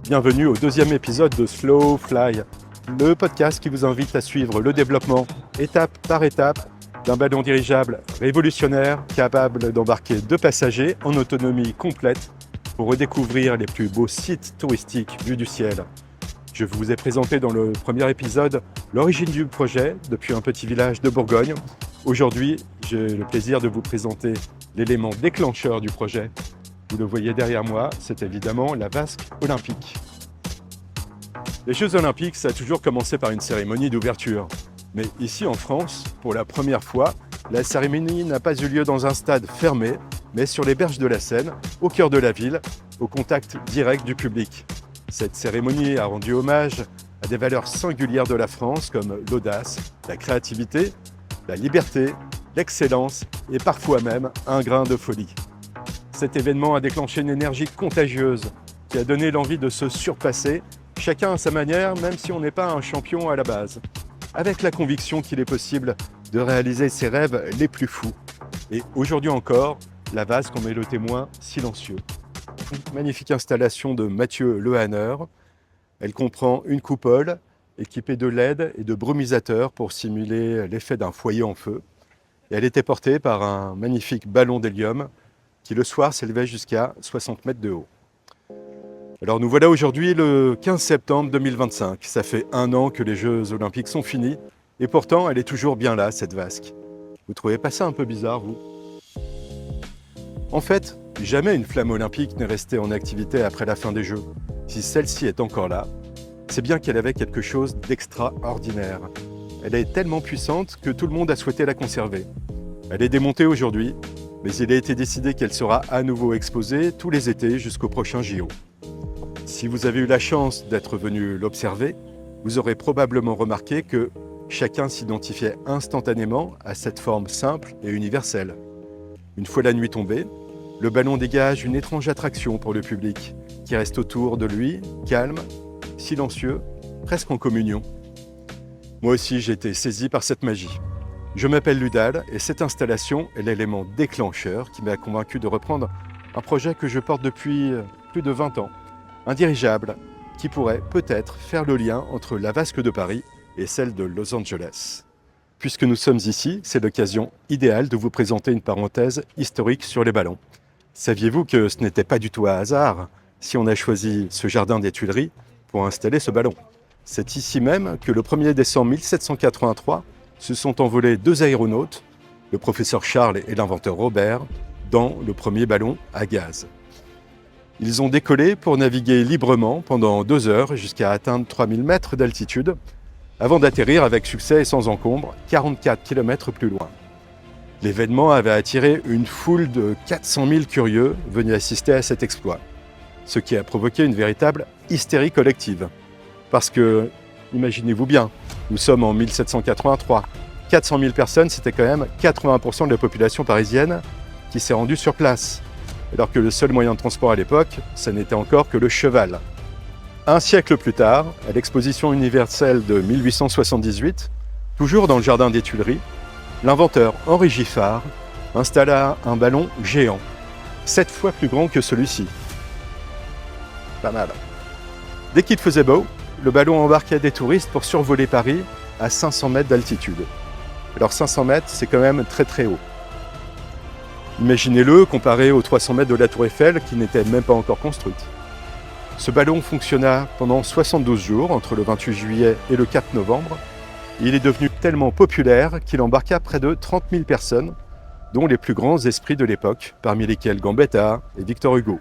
Bienvenue au deuxième épisode de Slow Fly, le podcast qui vous invite à suivre le développement étape par étape d'un ballon dirigeable révolutionnaire capable d'embarquer 2 passagers en autonomie complète pour redécouvrir les plus beaux sites touristiques vus du ciel. Je vous ai présenté dans le premier épisode l'origine du projet depuis un petit village de Bourgogne. Aujourd'hui, j'ai le plaisir de vous présenter l'élément déclencheur du projet. Vous le voyez derrière moi, c'est évidemment la vasque olympique. Les Jeux olympiques, ça a toujours commencé par une cérémonie d'ouverture. Mais ici en France, pour la première fois, la cérémonie n'a pas eu lieu dans un stade fermé, mais sur les berges de la Seine, au cœur de la ville, au contact direct du public. Cette cérémonie a rendu hommage à des valeurs singulières de la France comme l'audace, la créativité, la liberté, l'excellence et parfois même un grain de folie. Cet événement a déclenché une énergie contagieuse qui a donné l'envie de se surpasser, chacun à sa manière, même si on n'est pas un champion à la base, avec la conviction qu'il est possible de réaliser ses rêves les plus fous. Et aujourd'hui encore, la vasque en est le témoin silencieux. Une magnifique installation de Mathieu Lehanner. Elle comprend une coupole équipée de LED et de brumisateurs pour simuler l'effet d'un foyer en feu. Et elle était portée par un magnifique ballon d'hélium qui le soir s'élevait jusqu'à 60 mètres de haut. Alors nous voilà aujourd'hui le 15 septembre 2025. Ça fait 1 an que les Jeux olympiques sont finis et pourtant elle est toujours bien là, cette vasque. Vous trouvez pas ça un peu bizarre, vous ? En fait, jamais une flamme olympique n'est restée en activité après la fin des Jeux. Si celle-ci est encore là, c'est bien qu'elle avait quelque chose d'extraordinaire. Elle est tellement puissante que tout le monde a souhaité la conserver. Elle est démontée aujourd'hui, mais il a été décidé qu'elle sera à nouveau exposée tous les étés jusqu'au prochain JO. Si vous avez eu la chance d'être venu l'observer, vous aurez probablement remarqué que chacun s'identifiait instantanément à cette forme simple et universelle. Une fois la nuit tombée, le ballon dégage une étrange attraction pour le public, qui reste autour de lui, calme, silencieux, presque en communion. Moi aussi, j'ai été saisi par cette magie. Je m'appelle Ludal et cette installation est l'élément déclencheur qui m'a convaincu de reprendre un projet que je porte depuis plus de 20 ans. Un dirigeable qui pourrait peut-être faire le lien entre la vasque de Paris et celle de Los Angeles. Puisque nous sommes ici, c'est l'occasion idéale de vous présenter une parenthèse historique sur les ballons. Saviez-vous que ce n'était pas du tout un hasard si on a choisi ce jardin des Tuileries pour installer ce ballon ? C'est ici même que le 1er décembre 1783, se sont envolés 2 aéronautes, le professeur Charles et l'inventeur Robert, dans le premier ballon à gaz. Ils ont décollé pour naviguer librement pendant 2 heures jusqu'à atteindre 3000 mètres d'altitude, avant d'atterrir avec succès et sans encombre 44 km plus loin. L'événement avait attiré une foule de 400 000 curieux venus assister à cet exploit, ce qui a provoqué une véritable hystérie collective. Parce que, imaginez-vous bien, nous sommes en 1783. 400 000 personnes, c'était quand même 80% de la population parisienne qui s'est rendue sur place. Alors que le seul moyen de transport à l'époque, ça n'était encore que le cheval. Un siècle plus tard, à l'exposition universelle de 1878, toujours dans le jardin des Tuileries, l'inventeur Henri Giffard installa un ballon géant, 7 fois plus grand que celui-ci. Pas mal. Dès qu'il faisait beau, le ballon embarquait des touristes pour survoler Paris à 500 mètres d'altitude. Alors 500 mètres, c'est quand même très très haut. Imaginez-le comparé aux 300 mètres de la Tour Eiffel qui n'était même pas encore construite. Ce ballon fonctionna pendant 72 jours, entre le 28 juillet et le 4 novembre. Il est devenu tellement populaire qu'il embarqua près de 30 000 personnes, dont les plus grands esprits de l'époque, parmi lesquels Gambetta et Victor Hugo.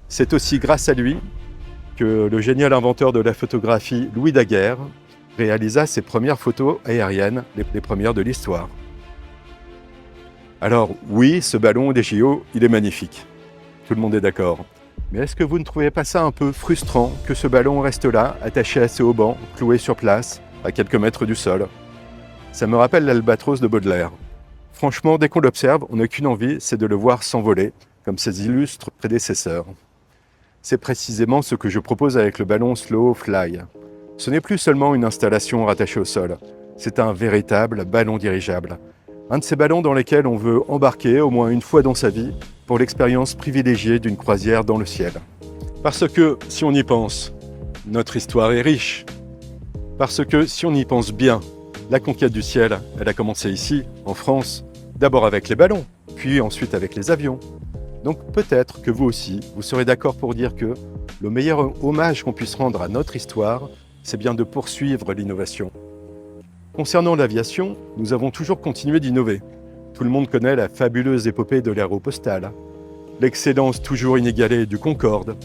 C'est aussi grâce à lui que le génial inventeur de la photographie Louis Daguerre réalisa ses premières photos aériennes, les premières de l'histoire. Alors oui, ce ballon des JO, il est magnifique. Tout le monde est d'accord. Mais est-ce que vous ne trouvez pas ça un peu frustrant que ce ballon reste là, attaché à ses haubans, cloué sur place, à quelques mètres du sol ? Ça me rappelle l'Albatros de Baudelaire. Franchement, dès qu'on l'observe, on n'a qu'une envie, c'est de le voir s'envoler, comme ses illustres prédécesseurs. C'est précisément ce que je propose avec le ballon Slow Fly. Ce n'est plus seulement une installation rattachée au sol, c'est un véritable ballon dirigeable. Un de ces ballons dans lesquels on veut embarquer au moins une fois dans sa vie pour l'expérience privilégiée d'une croisière dans le ciel. Parce que, si on y pense, notre histoire est riche. Parce que, si on y pense bien, la conquête du ciel, elle a commencé ici, en France, d'abord avec les ballons, puis ensuite avec les avions. Donc peut-être que vous aussi, vous serez d'accord pour dire que le meilleur hommage qu'on puisse rendre à notre histoire, c'est bien de poursuivre l'innovation. Concernant l'aviation, nous avons toujours continué d'innover. Tout le monde connaît la fabuleuse épopée de l'aéropostale, l'excellence toujours inégalée du Concorde.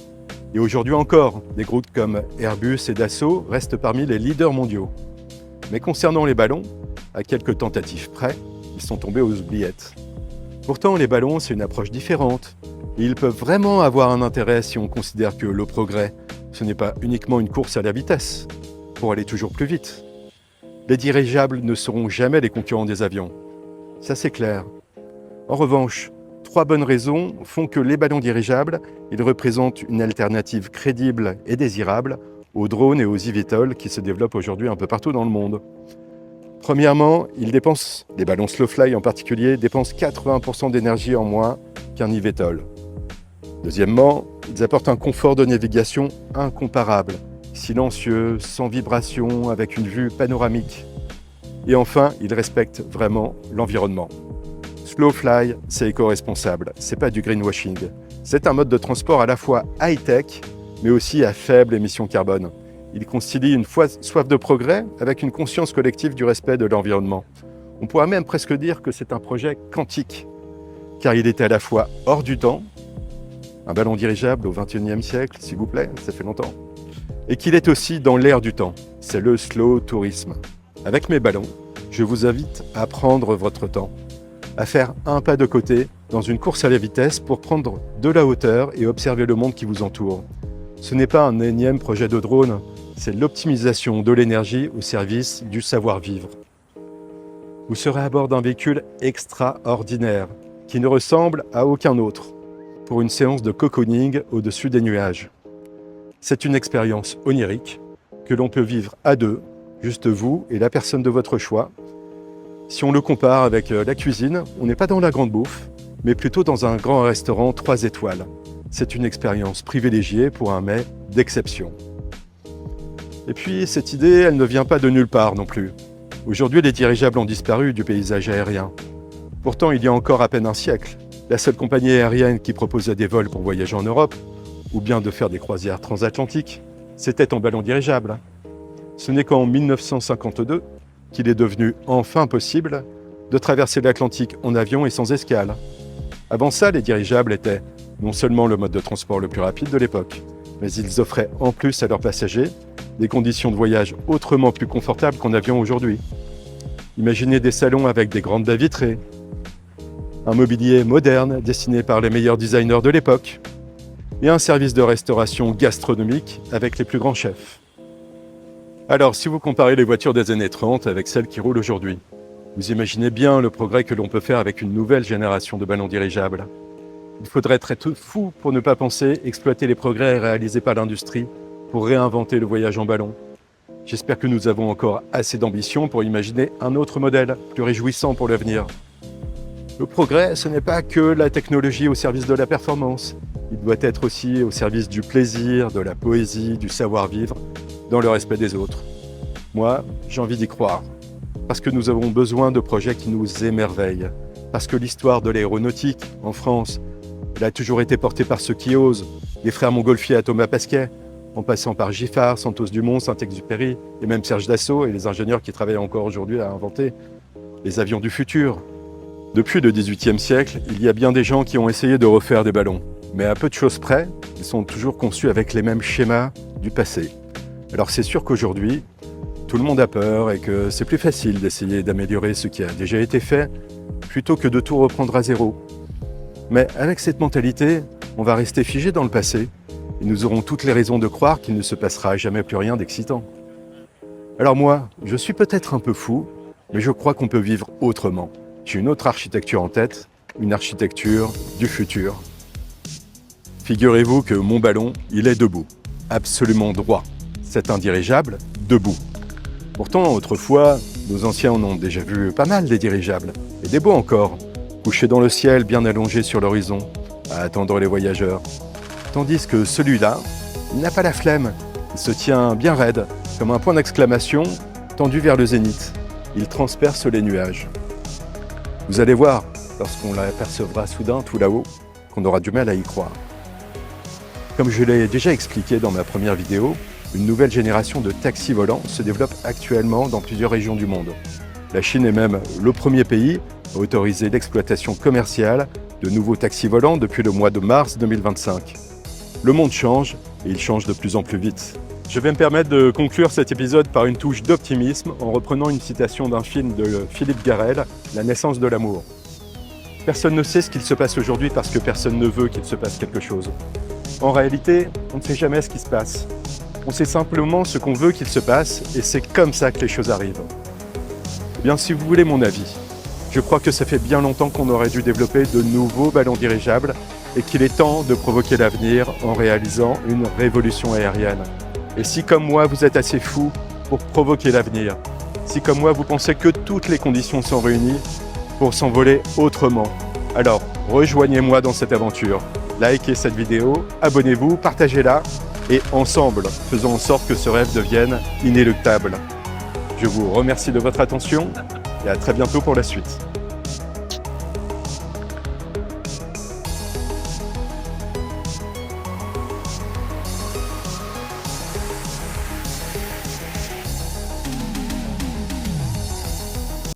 Et aujourd'hui encore, des groupes comme Airbus et Dassault restent parmi les leaders mondiaux. Mais concernant les ballons, à quelques tentatives près, ils sont tombés aux oubliettes. Pourtant, les ballons, c'est une approche différente. Et ils peuvent vraiment avoir un intérêt si on considère que le progrès, ce n'est pas uniquement une course à la vitesse, pour aller toujours plus vite. Les dirigeables ne seront jamais les concurrents des avions. Ça, c'est clair. En revanche, 3 bonnes raisons font que les ballons dirigeables, ils représentent une alternative crédible et désirable aux drones et aux eVTOL qui se développent aujourd'hui un peu partout dans le monde. Premièrement, les ballons Slowfly en particulier, dépensent 80% d'énergie en moins qu'un eVTOL. Deuxièmement, ils apportent un confort de navigation incomparable, silencieux, sans vibration, avec une vue panoramique. Et enfin, ils respectent vraiment l'environnement. Slowfly, c'est éco-responsable, c'est pas du greenwashing. C'est un mode de transport à la fois high-tech, mais aussi à faible émission carbone. Il concilie une soif de progrès avec une conscience collective du respect de l'environnement. On pourrait même presque dire que c'est un projet quantique, car il est à la fois hors du temps, un ballon dirigeable au XXIe siècle, s'il vous plaît, ça fait longtemps, et qu'il est aussi dans l'air du temps. C'est le slow tourisme. Avec mes ballons, je vous invite à prendre votre temps, à faire un pas de côté dans une course à la vitesse pour prendre de la hauteur et observer le monde qui vous entoure. Ce n'est pas un énième projet de drone, c'est l'optimisation de l'énergie au service du savoir-vivre. Vous serez à bord d'un véhicule extraordinaire, qui ne ressemble à aucun autre, pour une séance de cocooning au-dessus des nuages. C'est une expérience onirique que l'on peut vivre à deux, juste vous et la personne de votre choix. Si on le compare avec la cuisine, on n'est pas dans la grande bouffe, mais plutôt dans un grand restaurant 3 étoiles. C'est une expérience privilégiée pour un mets d'exception. Et puis, cette idée, elle ne vient pas de nulle part non plus. Aujourd'hui, les dirigeables ont disparu du paysage aérien. Pourtant, il y a encore à peine un siècle, la seule compagnie aérienne qui proposait des vols pour voyager en Europe, ou bien de faire des croisières transatlantiques, c'était en ballon dirigeable. Ce n'est qu'en 1952 qu'il est devenu enfin possible de traverser l'Atlantique en avion et sans escale. Avant ça, les dirigeables étaient non seulement le mode de transport le plus rapide de l'époque, mais ils offraient en plus à leurs passagers des conditions de voyage autrement plus confortables qu'en avion aujourd'hui. Imaginez des salons avec des grandes baies vitrées, un mobilier moderne dessiné par les meilleurs designers de l'époque, et un service de restauration gastronomique avec les plus grands chefs. Alors, si vous comparez les voitures des années 30 avec celles qui roulent aujourd'hui, vous imaginez bien le progrès que l'on peut faire avec une nouvelle génération de ballons dirigeables. Il faudrait être fou pour ne pas penser exploiter les progrès réalisés par l'industrie pour réinventer le voyage en ballon. J'espère que nous avons encore assez d'ambition pour imaginer un autre modèle, plus réjouissant pour l'avenir. Le progrès, ce n'est pas que la technologie au service de la performance. Il doit être aussi au service du plaisir, de la poésie, du savoir-vivre, dans le respect des autres. Moi, j'ai envie d'y croire. Parce que nous avons besoin de projets qui nous émerveillent. Parce que l'histoire de l'aéronautique, en France, elle a toujours été portée par ceux qui osent. Les frères Montgolfier à Thomas Pesquet, en passant par Giffard, Santos Dumont, Saint-Exupéry, et même Serge Dassault et les ingénieurs qui travaillent encore aujourd'hui à inventer les avions du futur. Depuis le XVIIIe siècle, il y a bien des gens qui ont essayé de refaire des ballons. Mais à peu de choses près, ils sont toujours conçus avec les mêmes schémas du passé. Alors c'est sûr qu'aujourd'hui, tout le monde a peur et que c'est plus facile d'essayer d'améliorer ce qui a déjà été fait plutôt que de tout reprendre à zéro. Mais avec cette mentalité, on va rester figé dans le passé et nous aurons toutes les raisons de croire qu'il ne se passera jamais plus rien d'excitant. Alors moi, je suis peut-être un peu fou, mais je crois qu'on peut vivre autrement. J'ai une autre architecture en tête, une architecture du futur. Figurez-vous que mon ballon, il est debout, absolument droit. C'est un dirigeable debout. Pourtant, autrefois, nos anciens en ont déjà vu pas mal des dirigeables, et des beaux encore, couchés dans le ciel bien allongés sur l'horizon, à attendre les voyageurs. Tandis que celui-là, il n'a pas la flemme. Il se tient bien raide, comme un point d'exclamation tendu vers le zénith. Il transperce les nuages. Vous allez voir, lorsqu'on l'apercevra soudain tout là-haut, qu'on aura du mal à y croire. Comme je l'ai déjà expliqué dans ma première vidéo, une nouvelle génération de taxis volants se développe actuellement dans plusieurs régions du monde. La Chine est même le premier pays à autoriser l'exploitation commerciale de nouveaux taxis volants depuis le mois de mars 2025. Le monde change et il change de plus en plus vite. Je vais me permettre de conclure cet épisode par une touche d'optimisme en reprenant une citation d'un film de Philippe Garrel, La naissance de l'amour. Personne ne sait ce qu'il se passe aujourd'hui parce que personne ne veut qu'il se passe quelque chose. En réalité, on ne sait jamais ce qui se passe. On sait simplement ce qu'on veut qu'il se passe et c'est comme ça que les choses arrivent. Eh bien, si vous voulez mon avis, je crois que ça fait bien longtemps qu'on aurait dû développer de nouveaux ballons dirigeables et qu'il est temps de provoquer l'avenir en réalisant une révolution aérienne. Et si comme moi vous êtes assez fou pour provoquer l'avenir, si comme moi vous pensez que toutes les conditions sont réunies pour s'envoler autrement, alors rejoignez-moi dans cette aventure. Likez cette vidéo, abonnez-vous, partagez-la et ensemble, faisons en sorte que ce rêve devienne inéluctable. Je vous remercie de votre attention et à très bientôt pour la suite.